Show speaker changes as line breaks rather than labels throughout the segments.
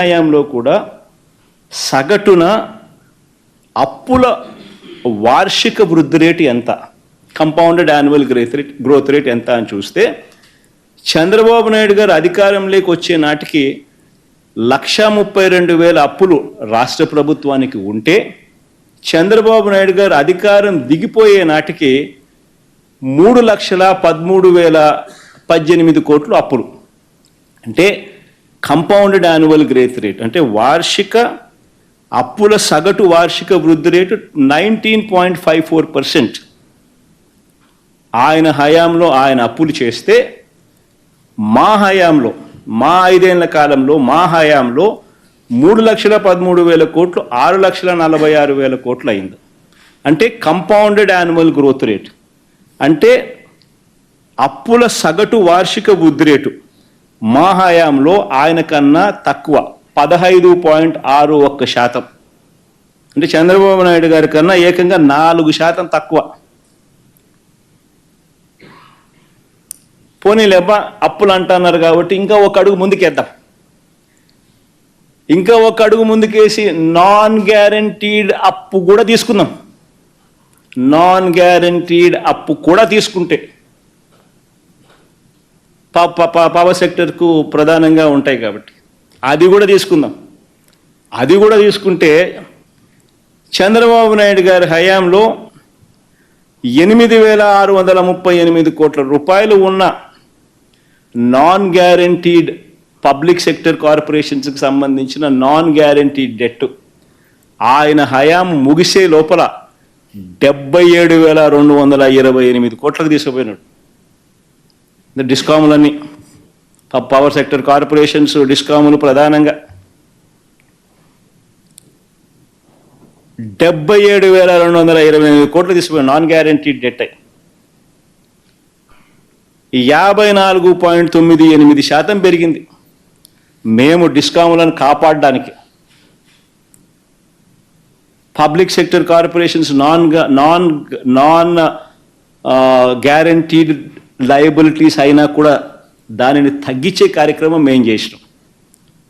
హయాంలో కూడా సగటున అప్పుల వార్షిక వృద్ధి రేటు ఎంత, కంపౌండెడ్ యాన్యువల్ గ్రోత్ రేట్ ఎంత అని చూస్తే చంద్రబాబు నాయుడు గారు అధికారంలోకి వచ్చే నాటికి 1,32,000 అప్పులు రాష్ట్ర ప్రభుత్వానికి ఉంటే చంద్రబాబు నాయుడు గారు అధికారం దిగిపోయే నాటికి 3,13,018 కోట్లు అప్పులు. అంటే కంపౌండెడ్ యాన్యువల్ గ్రోత్ రేట్ అంటే వార్షిక అప్పుల సగటు వార్షిక వృద్ధి రేటు 19.54%. ఆయన హయాంలో ఆయన అప్పులు చేస్తే మా హయాంలో, మా 5 ఏళ్ల కాలంలో మా హయాంలో 3,13,000 కోట్లు 6,46,000 కోట్లు అయింది. అంటే కంపౌండెడ్ యాన్యువల్ గ్రోత్ రేట్ అంటే అప్పుల సగటు వార్షిక వృద్ధి రేటు మా హయాంలో ఆయన కన్నా తక్కువ 15.61%. అంటే చంద్రబాబు నాయుడు గారి కన్నా ఏకంగా 4% తక్కువ. పోనీ లేబ్బా అప్పులు అంటున్నారు కాబట్టి ఇంకా ఒక అడుగు ముందుకేద్దాం. ఇంకా ఒక అడుగు ముందుకేసి నాన్ గ్యారంటీడ్ అప్పు కూడా తీసుకుందాం. నాన్ గ్యారంటీడ్ అప్పు కూడా తీసుకుంటే పవర్ సెక్టర్కు ప్రధానంగా ఉంటాయి కాబట్టి అది కూడా తీసుకుందాం. అది కూడా తీసుకుంటే చంద్రబాబు నాయుడు గారి హయాంలో 8,638 కోట్ల రూపాయలు ఉన్న నాన్ గ్యారంటీడ్ పబ్లిక్ సెక్టర్ కార్పొరేషన్స్కి సంబంధించిన నాన్ గ్యారంటీడ్ డెట్ ఆయన హయాం ముగిసే లోపల 77,228 కోట్లకు తీసుకుపోయినాడు. డిస్కాములన్నీ పవర్ సెక్టర్ కార్పొరేషన్స్ డిస్కాములు ప్రధానంగా 77,228 కోట్లు తీసుకుపోయి నాన్ గ్యారంటీడ్ డెట్ 54.98% పెరిగింది. మేము డిస్కాములను కాపాడడానికి public sector corporations non guaranteed liabilities అయినా కూడా దానిని తగ్గించే కార్యక్రమం మేము చేసినాం.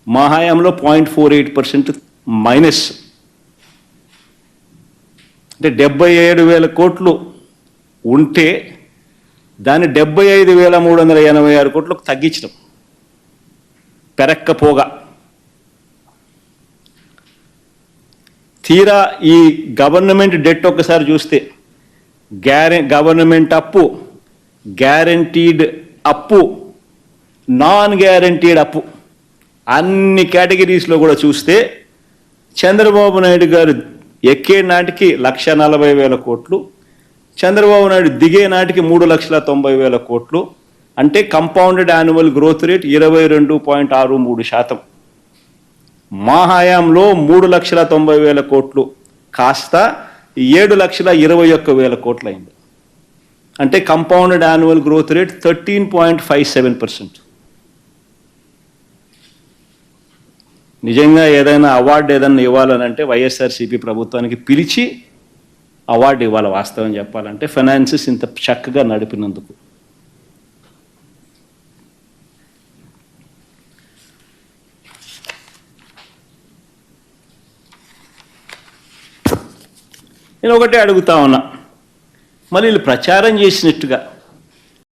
మా హయాంలో 0.48% మైనస్. అంటే 77,000 కోట్లు ఉంటే దాన్ని 75,386 కోట్లకు తగ్గించడం పెరక్కపోగా. తీరా ఈ గవర్నమెంట్ డెట్ ఒక్కసారి చూస్తే గవర్నమెంట్ అప్పు, గ్యారంటీడ్ అప్పు, నాన్ గ్యారంటీడ్ అప్పు అన్ని కేటగిరీస్లో కూడా చూస్తే చంద్రబాబు నాయుడు గారు ఎక్కే నాటికి 1,40,000 కోట్లు, చంద్రబాబు నాయుడు దిగే నాటికి 3,90,000 కోట్లు. అంటే కంపౌండెడ్ యాన్యువల్ గ్రోత్ రేట్ 22.63%. మా హయాంలో 3,90,000 కోట్లు కాస్త 7,21,000 కోట్లు అయింది. అంటే కంపౌండెడ్ యాన్యువల్ గ్రోత్ రేట్ 13.57%. నిజంగా ఏదైనా అవార్డు ఏదైనా ఇవ్వాలనంటే వైఎస్ఆర్సీపీ ప్రభుత్వానికి పిలిచి అవార్డు ఇవ్వాలి. వాస్తవం చెప్పాలంటే ఫైనాన్సెస్ ఇంత చక్కగా నడిపినందుకు. నేను ఒకటే అడుగుతా ఉన్నా, మళ్ళీ వీళ్ళు ప్రచారం చేసినట్టుగా